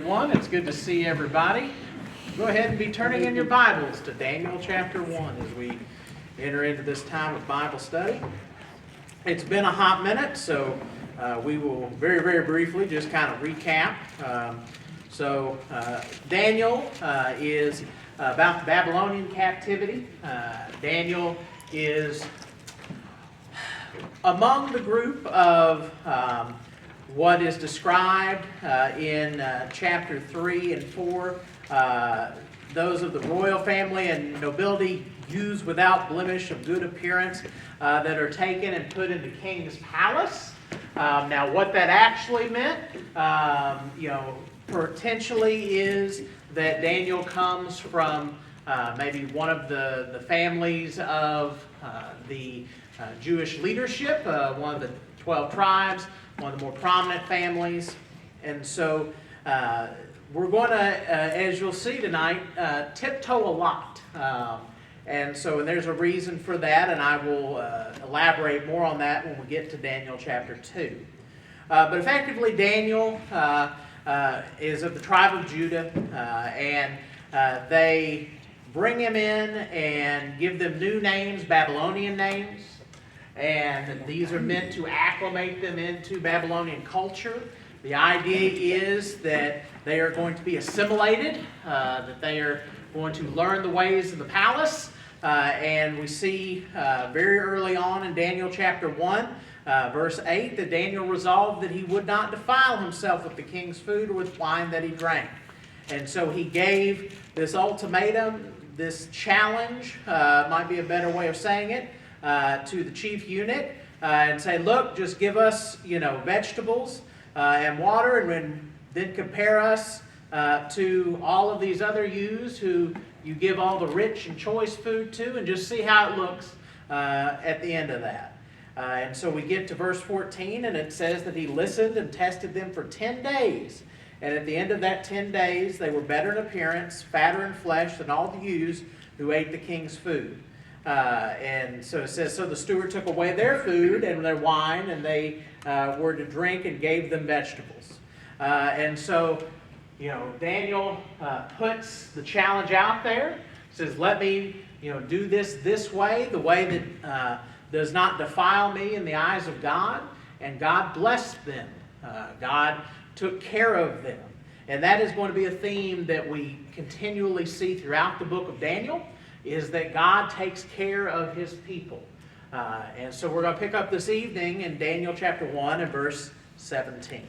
everyone. It's good to see everybody. Go ahead and be turning in your Bibles to Daniel chapter 1 as we enter into this time of Bible study. It's been a hot minute, so we will very, very briefly just kind of recap. Daniel is about the Babylonian captivity. Daniel is among the group of what is described in chapter 3 and 4, those of the royal family and nobility, Jews without blemish of good appearance, that are taken and put in the king's palace. Now, what that actually meant, potentially is that Daniel comes from maybe one of the families of the Jewish leadership, one of the 12 tribes, one of the more prominent families. And so we're going to, as you'll see tonight, tiptoe a lot. And there's a reason for that, and I will elaborate more on that when we get to Daniel chapter 2. But effectively, Daniel is of the tribe of Judah, and they bring him in and give them new names, Babylonian names. And these are meant to acclimate them into Babylonian culture. The idea is that they are going to be assimilated, that they are going to learn the ways of the palace. And we see very early on in Daniel chapter 1, verse 8, that Daniel resolved that he would not defile himself with the king's food or with wine that he drank. And so he gave this ultimatum, this challenge, might be a better way of saying it, to the chief eunuch and say, look, just give us, vegetables and water, and then compare us to all of these other youths who you give all the rich and choice food to, and just see how it looks at the end of that. And so we get to verse 14, and it says that he listened and tested them for 10 days. And at the end of that 10 days, they were better in appearance, fatter in flesh than all the youths who ate the king's food. And so it says, so the steward took away their food and their wine, and they were to drink and gave them vegetables. Daniel puts the challenge out there, says, let me, do this way, the way that does not defile me in the eyes of God. And God blessed them. God took care of them. And that is going to be a theme that we continually see throughout the book of Daniel, is that God takes care of his people. And so we're going to pick up this evening in Daniel chapter 1 and verse 17.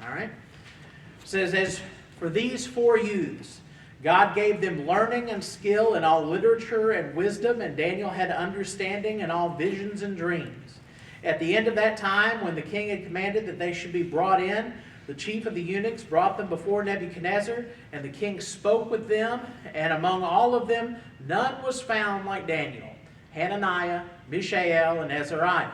All right? It says, as for these 4 youths, God gave them learning and skill in all literature and wisdom, and Daniel had understanding in all visions and dreams. At the end of that time, when the king had commanded that they should be brought in, the chief of the eunuchs brought them before Nebuchadnezzar, and the king spoke with them, and among all of them none was found like Daniel, Hananiah, Mishael, and Azariah.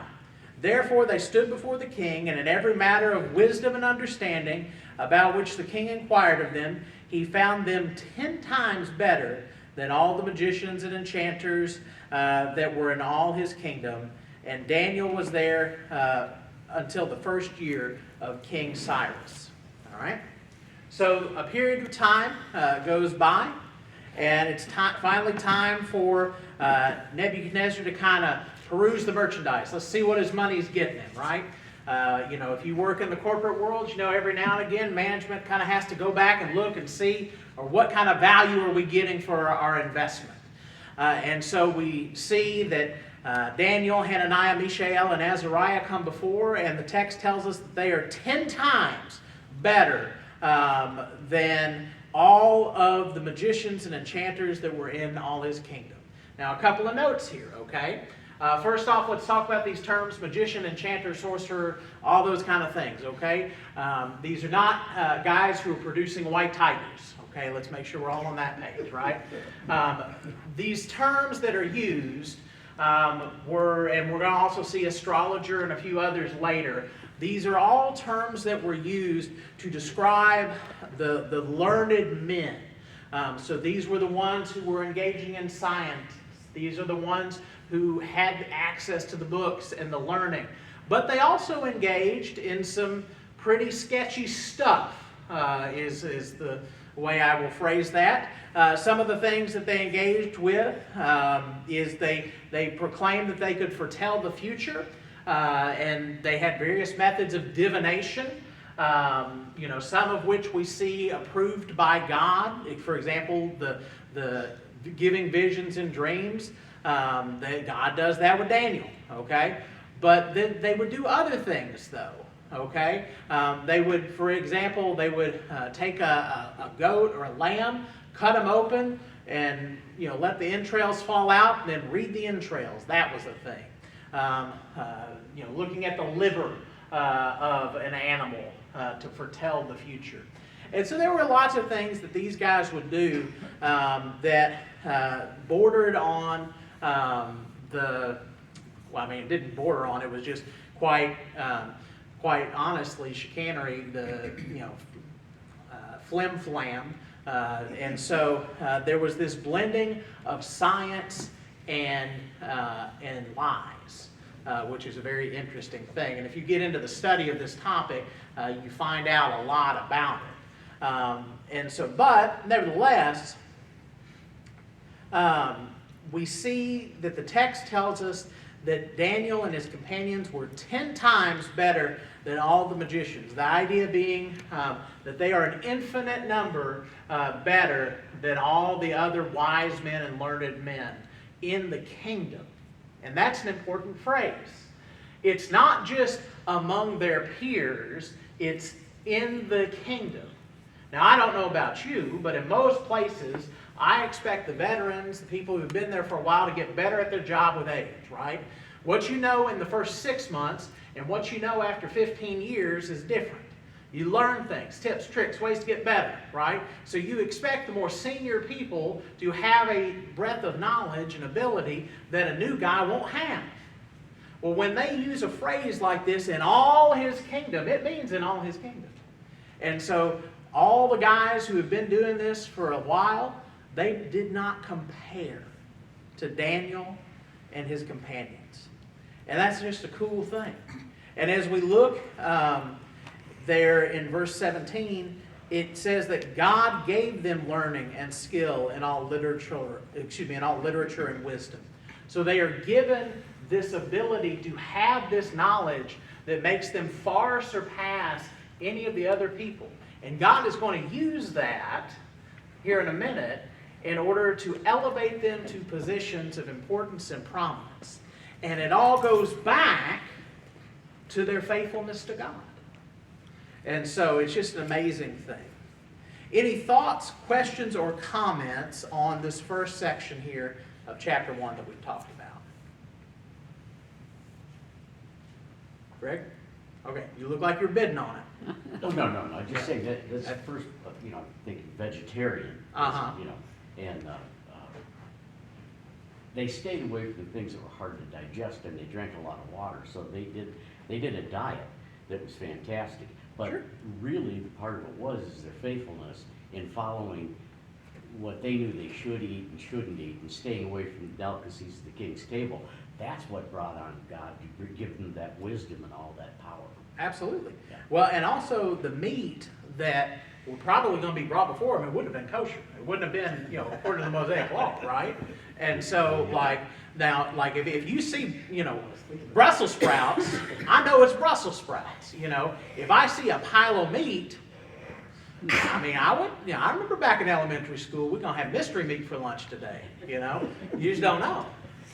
Therefore they stood before the king, and in every matter of wisdom and understanding, about which the king inquired of them, he found them 10 times better than all the magicians and enchanters that were in all his kingdom. And Daniel was there until the first year of King Cyrus. All right? So a period of time goes by, and it's finally time for Nebuchadnezzar to kind of peruse the merchandise. Let's see what his money's getting him, right? If you work in the corporate world, every now and again management kind of has to go back and look and see, or what kind of value are we getting for our investment. And so we see that Daniel, Hananiah, Mishael, and Azariah come before, and the text tells us that they are 10 times better than all of the magicians and enchanters that were in all his kingdom. Now, a couple of notes here, okay? First off, let's talk about these terms: magician, enchanter, sorcerer, all those kind of things, okay? These are not guys who are producing white tigers, okay? Let's make sure we're all on that page, right? These terms that are used and we're going to also see astrologer and a few others later. These are all terms that were used to describe the learned men. So these were the ones who were engaging in science. These are the ones who had access to the books and the learning. But they also engaged in some pretty sketchy stuff. is the way I will phrase that. Some of the things that they engaged with is they proclaimed that they could foretell the future, and they had various methods of divination. Some of which we see approved by God. For example, the giving visions and dreams. God does that with Daniel. Okay, but then they would do other things though. Okay, they would, for example, they would take a goat or a lamb, cut them open, and let the entrails fall out, and then read the entrails. That was a thing. Looking at the liver of an animal to foretell the future. And so there were lots of things that these guys would do that bordered on it didn't border on, it was just quite honestly chicanery, flim-flam. And so there was this blending of science and lies. Which is a very interesting thing. And if you get into the study of this topic, you find out a lot about it. But nevertheless, we see that the text tells us that Daniel and his companions were 10 times better than all the magicians. The idea being that they are an infinite number better than all the other wise men and learned men in the kingdom. And that's an important phrase. It's not just among their peers, it's in the kingdom. Now, I don't know about you, but in most places, I expect the veterans, the people who've been there for a while, to get better at their job with age, right? What you know in the first 6 months and what you know after 15 years is different. You learn things, tips, tricks, ways to get better, right? So you expect the more senior people to have a breadth of knowledge and ability that a new guy won't have. Well, when they use a phrase like this, in all his kingdom, it means in all his kingdom. And so all the guys who have been doing this for a while, they did not compare to Daniel and his companions. And that's just a cool thing. And as we look there in verse 17, it says that God gave them learning and skill in all literature and wisdom. So they are given this ability to have this knowledge that makes them far surpass any of the other people. And God is going to use that here in a minute in order to elevate them to positions of importance and prominence. And it all goes back to their faithfulness to God. And so it's just an amazing thing. Any thoughts, questions, or comments on this first section here of chapter 1 that we've talked about? Greg? Okay, you look like you're bidding on it. Oh, no. I just saying that this first, thinking vegetarian, and they stayed away from things that were hard to digest, and they drank a lot of water. So they did a diet that was fantastic. But Sure. really, part of it is their faithfulness in following what they knew they should eat and shouldn't eat, and staying away from the delicacies of the king's table. That's what brought on God to give them that wisdom and all that power. Absolutely. Yeah. Well, and also the meat that were probably going to be brought before them, it wouldn't have been kosher. It wouldn't have been, according to the Mosaic law, right? And so, if you see, Brussels sprouts, I know it's Brussels sprouts. If I see a pile of meat, I remember back in elementary school, we're going to have mystery meat for lunch today, You just don't know.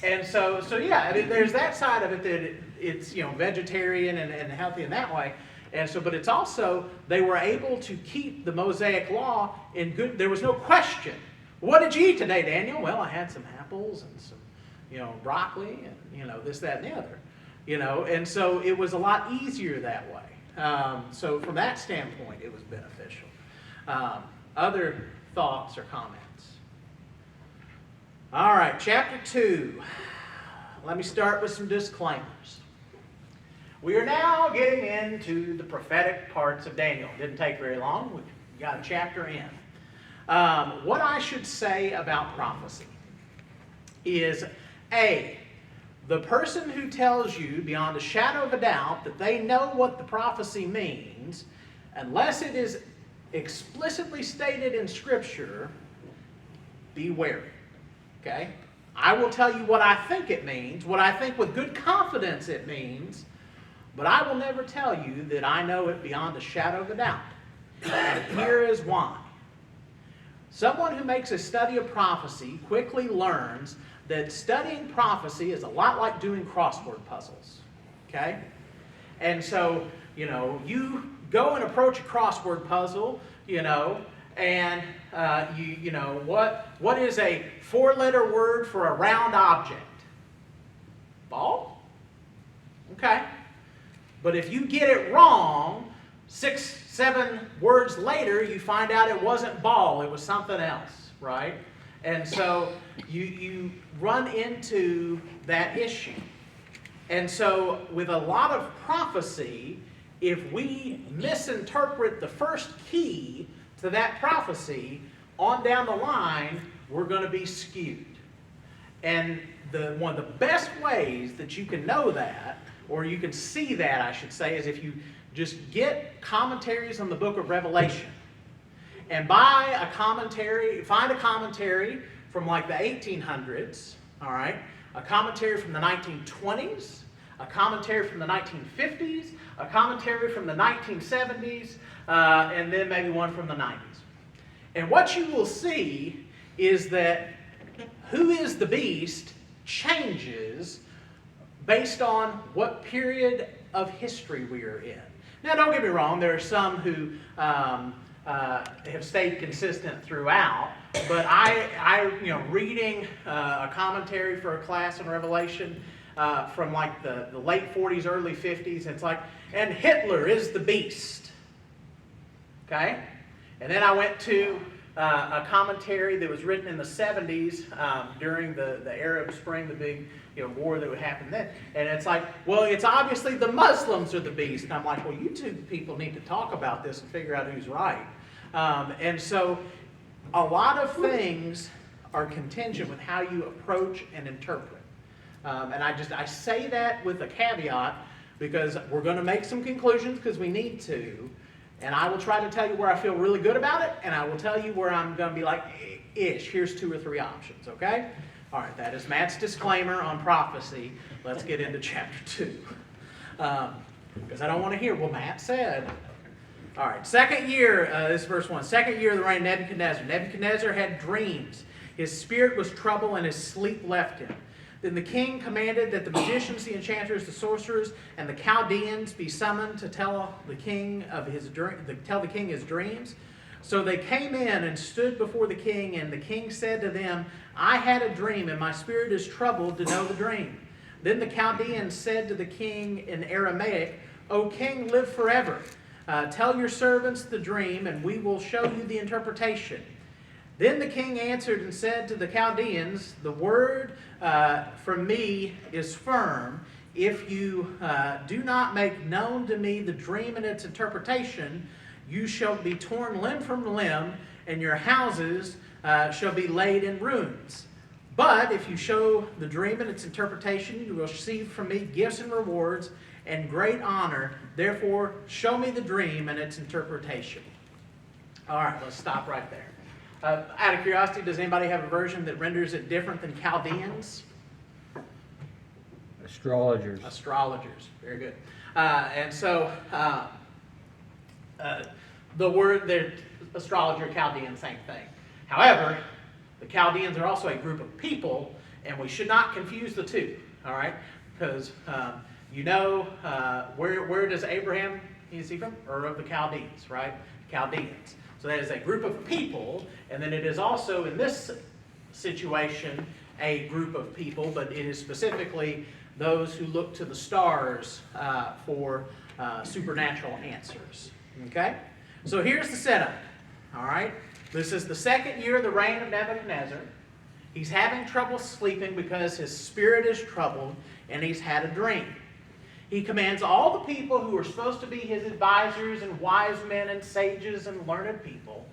And so there's that side of it that it's, vegetarian and healthy in that way. And so, but it's also, they were able to keep the Mosaic law in good, there was no question. What did you eat today, Daniel? Well, I had some apples and some, broccoli and, this, that, and the other, and so it was a lot easier that way. So from that standpoint, it was beneficial. Other thoughts or comments? All right, chapter 2. Let me start with some disclaimers. We are now getting into the prophetic parts of Daniel. Didn't take very long. We got a chapter in. What I should say about prophecy is, A, the person who tells you beyond a shadow of a doubt that they know what the prophecy means, unless it is explicitly stated in Scripture, be wary. Okay? I will tell you what I think it means, what I think with good confidence it means, but I will never tell you that I know it beyond a shadow of a doubt. And here is why. Someone who makes a study of prophecy quickly learns that studying prophecy is a lot like doing crossword puzzles. Okay? And so, you go and approach a crossword puzzle, and what is a 4-letter word for a round object? Ball? Okay. But if you get it wrong, 6, 7 words later, you find out it wasn't ball, it was something else, right? And so you run into that issue. And so with a lot of prophecy, if we misinterpret the first key to that prophecy, on down the line, we're going to be skewed. And one of the best ways that you can know that, or you can see that, I should say, is if you just get commentaries on the book of Revelation. And find a commentary from like the 1800s, all right? A commentary from the 1920s, a commentary from the 1950s, a commentary from the 1970s, and then maybe one from the 90s. And what you will see is that who is the beast changes based on what period of history we are in. Now, don't get me wrong, there are some who have stayed consistent throughout, but reading a commentary for a class in Revelation from like the late 40s, early 50s, it's like, and Hitler is the beast. Okay? And then I went to a commentary that was written in the 70s during the Arab Spring, the big war that would happen then. And it's like, well, it's obviously the Muslims are the beast. And I'm like, well, you two people need to talk about this and figure out who's right. And so a lot of things are contingent with how you approach and interpret. And I say that with a caveat because we're going to make some conclusions because we need to. And I will try to tell you where I feel really good about it, and I will tell you where I'm going to be like, ish, here's 2 or 3 options, okay? All right, that is Matt's disclaimer on prophecy. Let's get into chapter 2. Because I don't want to hear, well, Matt said. All right, second year, this is verse 1. Second year of the reign of Nebuchadnezzar. Nebuchadnezzar had dreams. His spirit was troubled, and his sleep left him. Then the king commanded that the magicians, the enchanters, the sorcerers, and the Chaldeans be summoned to tell the king his dreams. So they came in and stood before the king, and the king said to them, I had a dream, and my spirit is troubled to know the dream. Then the Chaldeans said to the king in Aramaic, O king, live forever. Tell your servants the dream, and we will show you the interpretation. Then the king answered and said to the Chaldeans, the word from me is firm. If you do not make known to me the dream and its interpretation, you shall be torn limb from limb, and your houses shall be laid in ruins. But if you show the dream and its interpretation, you will receive from me gifts and rewards and great honor. Therefore, show me the dream and its interpretation. All right, let's stop right there. Out of curiosity, does anybody have a version that renders it different than Chaldeans? Astrologers. Astrologers. Very good. And so the word, the astrologer, Chaldean, same thing. However, the Chaldeans are also a group of people, and we should not confuse the two. All right, because where does Abraham? Is he from? Ur of the Chaldeans, right? Chaldeans. So that is a group of people, and then it is also, in this situation, a group of people, but it is specifically those who look to the stars for supernatural answers. Okay? So here's the setup. All right? This is the second year of the reign of Nebuchadnezzar. He's having trouble sleeping because his spirit is troubled, and he's had a dream. He commands all the people who are supposed to be his advisors and wise men and sages and learned people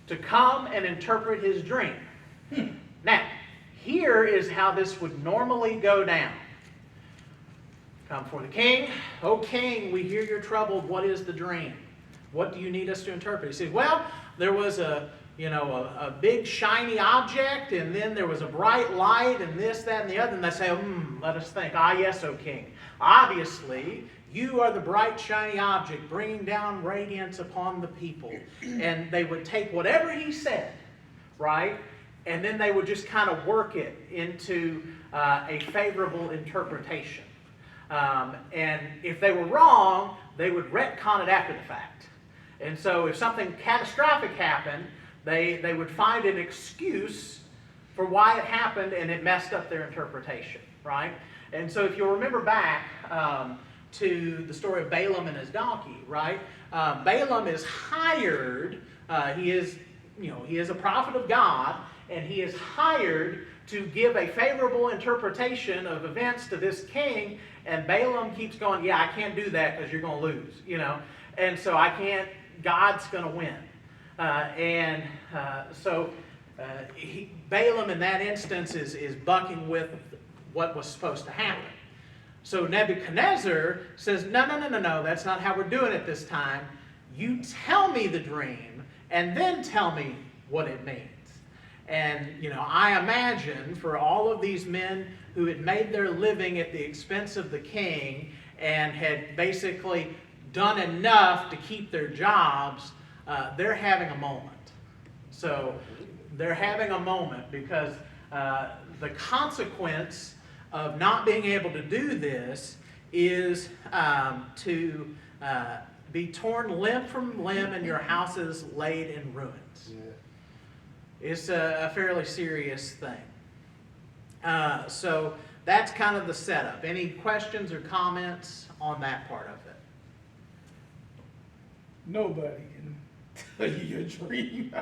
to come and interpret his dream. Now, here is how this would normally go down. Come before the king. O king, we hear you're troubled. What is the dream? What do you need us to interpret? He says, well, there was a big shiny object, and then there was a bright light, and this, that, and the other. And they say, let us think. Ah, yes, O king. Obviously, you are the bright, shiny object, bringing down radiance upon the people. And they would take whatever he said, right? And then they would just kind of work it into a favorable interpretation. And if they were wrong, they would retcon it after the fact. And so if something catastrophic happened, they would find an excuse for why it happened, and it messed up their interpretation, right? And so if you'll remember back to the story of Balaam and his donkey, right? Balaam is hired, he is a prophet of God, and he is hired to give a favorable interpretation of events to this king, and Balaam keeps going, yeah, I can't do that because you're going to lose, and so I can't, God's going to win. Balaam in that instance is bucking with what was supposed to happen. So Nebuchadnezzar says, no, that's not how we're doing it this time. You tell me the dream, and then tell me what it means. And, I imagine for all of these men who had made their living at the expense of the king and had basically done enough to keep their jobs, they're having a moment. So they're having a moment because the consequence of not being able to do this is to be torn limb from limb and your houses laid in ruins. Yeah. It's a fairly serious thing. So that's kind of the setup. Any questions or comments on that part of it? Nobody can tell you your dream.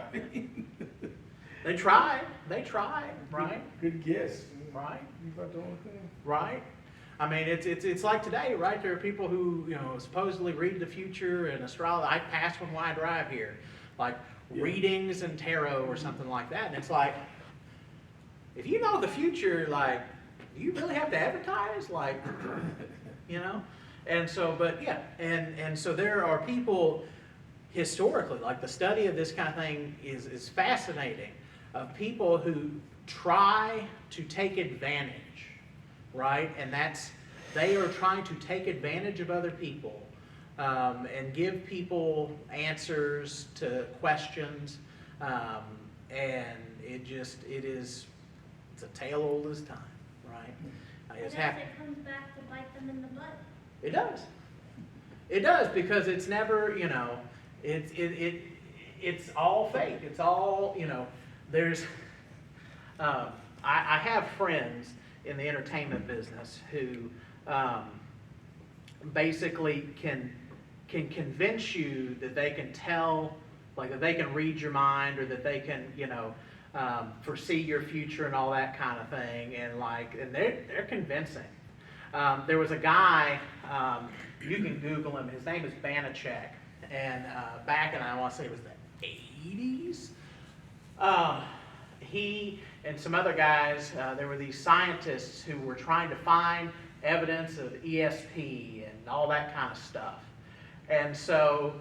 They tried, right? Good guess. Right. You about the only thing. Right. I mean, it's like today, right? There are people who, supposedly read the future and astrology. I pass one while I drive here. Like, readings and tarot or something like that. And it's like, if you know the future, like, do you really have to advertise? Like, And so, but yeah, and so there are people historically, like the study of this kind of thing is fascinating, of people who try to take advantage, right? And they are trying to take advantage of other people. And give people answers to questions, and it's a tale old as time, right? It comes back to bite them in the butt. It does because it's never, it's all fake. It's all, there's. I have friends in the entertainment business who basically can convince you that they can tell, like that they can read your mind, or that they can, foresee your future and all that kind of thing, and they're convincing. There was a guy, you can Google him. His name is Banachek, and back in, I want to say it was the 80s. He and some other guys, there were these scientists who were trying to find evidence of ESP and all that kind of stuff. And so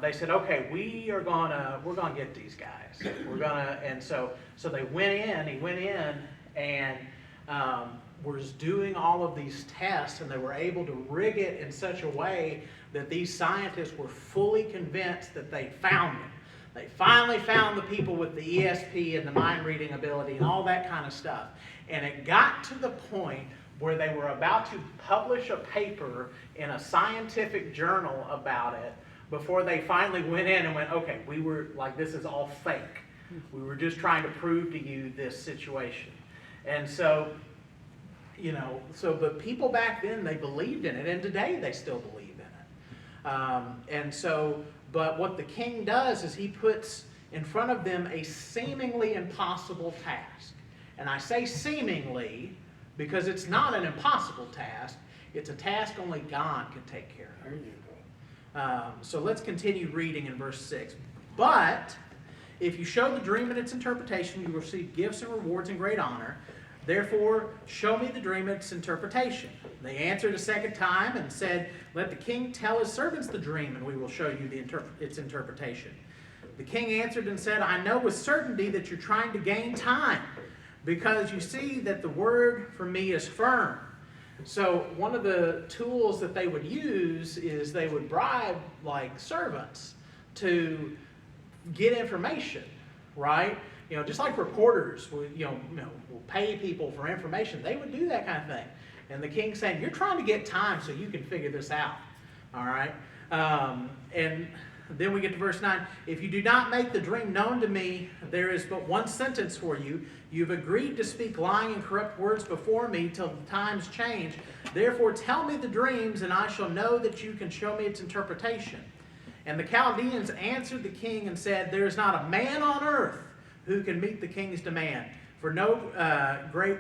they said, okay, we're gonna get these guys. So they went in, he went in and was doing all of these tests, and they were able to rig it in such a way that these scientists were fully convinced that they found them. They finally found the people with the ESP and the mind reading ability and all that kind of stuff. And it got to the point where they were about to publish a paper in a scientific journal about it before they finally went in and went, okay, we were like, this is all fake. We were just trying to prove to you this situation. And so, but people back then, they believed in it, and today they still believe in it. But what the king does is he puts in front of them a seemingly impossible task. And I say seemingly because it's not an impossible task. It's a task only God can take care of. There you go. So let's continue reading in verse 6. But if you show the dream and its interpretation, you will receive gifts and rewards and great honor. Therefore, show me the dream and its interpretation. They answered a second time and said, let the king tell his servants the dream, and we will show you its interpretation. The king answered and said, I know with certainty that you're trying to gain time, because you see that the word from me is firm. So one of the tools that they would use is they would bribe like servants to get information, right? You know, just like reporters will pay people for information. They would do that kind of thing. And the king's saying, you're trying to get time so you can figure this out. All right? And then we get to verse 9. If you do not make the dream known to me, there is but one sentence for you. You've agreed to speak lying and corrupt words before me till the times change. Therefore tell me the dreams, and I shall know that you can show me its interpretation. And the Chaldeans answered the king and said, there is not a man on earth who can meet the king's demand. For no great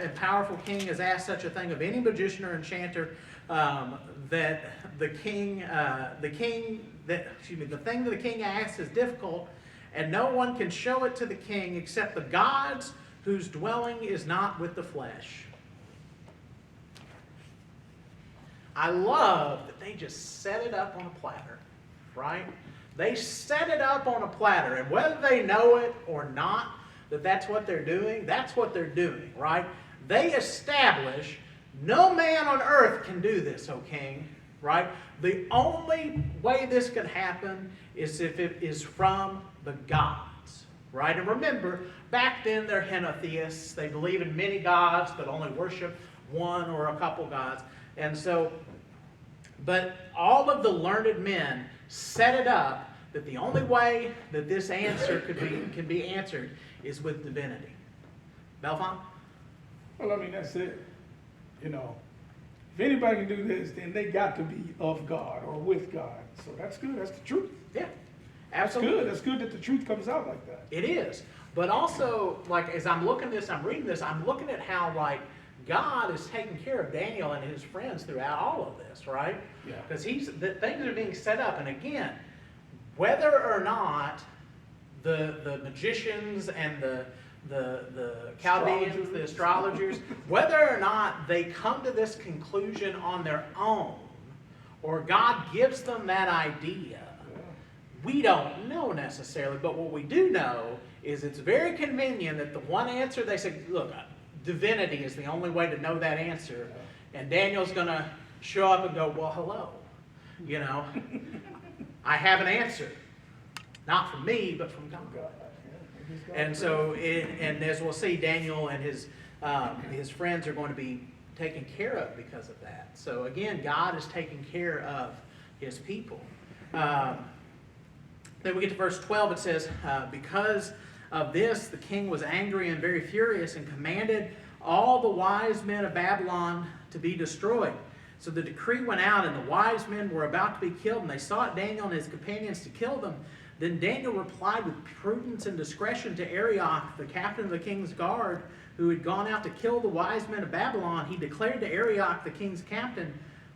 and powerful king has asked such a thing of any magician or enchanter, that the thing that the king asks is difficult, and no one can show it to the king except the gods whose dwelling is not with the flesh. I love that they just set it up on a platter, right? They set it up on a platter, and whether they know it or not, that's what they're doing, that's what they're doing, right? They establish no man on earth can do this, O king, right? The only way this could happen is if it is from the gods, right? And remember, back then they're henotheists. They believe in many gods, but only worship one or a couple gods. And so, but all of the learned men set it up that the only way that this answer can be answered is with divinity. Belfont? Well, I mean, that's it. You know, if anybody can do this, then they got to be of God or with God. So that's good. That's the truth. Yeah, That's absolutely. good. That's good that the truth comes out like that. It is. But also, like, as I'm looking at this, I'm reading this, I'm looking at how, like, God is taking care of Daniel and his friends throughout all of this, right? Yeah. Because things are being set up. And again, whether or not the magicians and the Chaldeans, the astrologers, whether or not they come to this conclusion on their own, or God gives them that idea, we don't know necessarily. But what we do know is it's very convenient that the one answer they say, look, divinity is the only way to know that answer. And Daniel's going to show up and go, well, hello. You know, I have an answer. Not from me, but from God. And so, and as we'll see, Daniel and his friends are going to be taken care of because of that. So again, God is taking care of his people. Then we get to verse 12. It says, because of this, the king was angry and very furious and commanded all the wise men of Babylon to be destroyed. So the decree went out, and the wise men were about to be killed, and they sought Daniel and his companions to kill them. Then Daniel replied with prudence and discretion to Arioch, the captain of the king's guard, who had gone out to kill the wise men of Babylon. He declared to Arioch, the king's captain,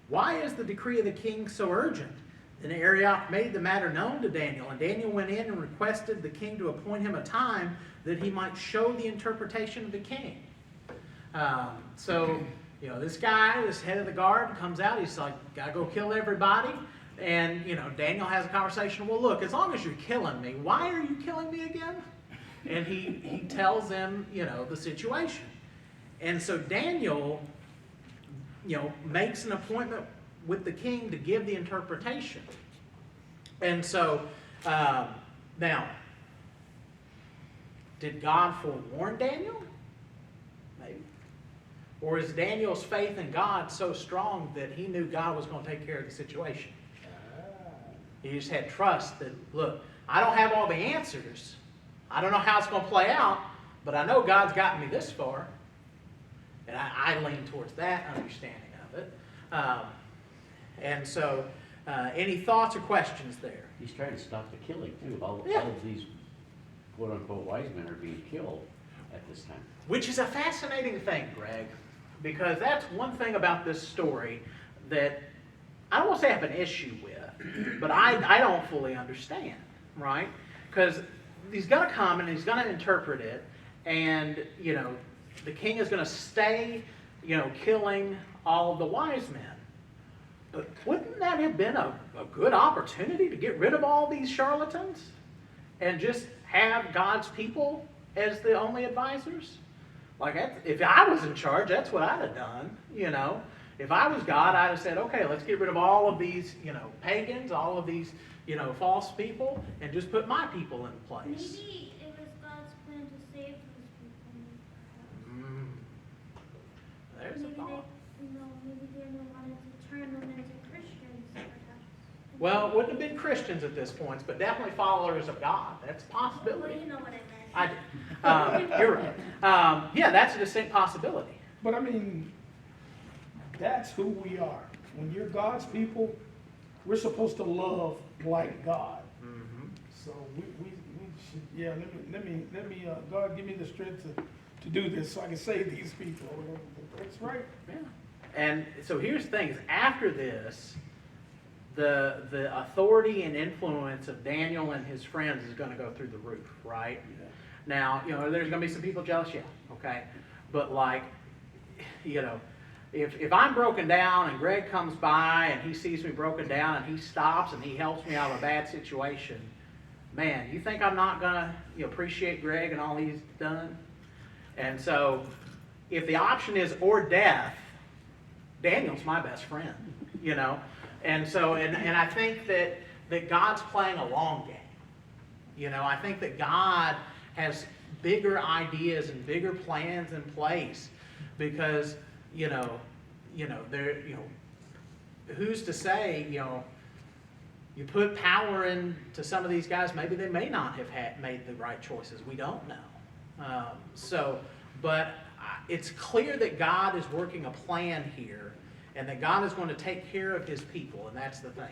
why is the decree of the king so urgent? Then Arioch made the matter known to Daniel, and Daniel went in and requested the king to appoint him a time that he might show the interpretation of the king. So, you know, this guy, this head of the guard, comes out. He's like, gotta go kill everybody. And, you know, Daniel has a conversation. Well, look, as long as you're killing me, why are you killing me again? And he tells them, you know, the situation. And so Daniel, you know, makes an appointment with the king to give the interpretation. And so, now, did God forewarn Daniel? Maybe. Or is Daniel's faith in God so strong that he knew God was going to take care of the situation? He just had trust that, look, I don't have all the answers. I don't know how it's going to play out, but I know God's gotten me this far. And I lean towards that understanding of it. And so, any thoughts or questions there? He's trying to stop the killing too. All Yeah. of these quote-unquote wise men are being killed at this time. Which is a fascinating thing, Greg, because that's one thing about this story that I don't want to say I have an issue with, but I don't fully understand, right? Because he's going to come and he's going to interpret it, and, you know, the king is going to stay, killing all of the wise men. But wouldn't that have been a good opportunity to get rid of all these charlatans and just have God's people as the only advisors? Like, if I was in charge, that's what I'd have done, If I was God, I'd have said, okay, let's get rid of all of these, pagans, all of these, false people, and just put my people in place. Maybe it was God's plan to save those people. Mm. There's a Maybe thought. maybe Daniel wanted to turn them into Christians, perhaps. Well, it wouldn't have been Christians at this point, but definitely followers of God. That's a Well, possibility. you know what I meant. I do. You're right. Yeah, that's a distinct possibility. But I mean, that's who we are. When you're God's people, we're supposed to love like God. Mm-hmm. So we should, yeah, let me, God, give me the strength to do this so I can save these people. That's right. Yeah. And so here's the thing: is after this, the authority and influence of Daniel and his friends is going to go through the roof, right? Yeah. Now, there's going to be some people jealous, yeah, okay? But like, if I'm broken down and Greg comes by and he sees me broken down and he stops and he helps me out of a bad situation, man, you think I'm not going to appreciate Greg and all he's done? And so, if the option is or death, Daniel's my best friend, And so, and I think that God's playing a long game. I think that God has bigger ideas and bigger plans in place because, who's to say, you put power into some of these guys, maybe they may not have made the right choices. We don't know. But it's clear that God is working a plan here and that God is going to take care of his people, and that's the thing.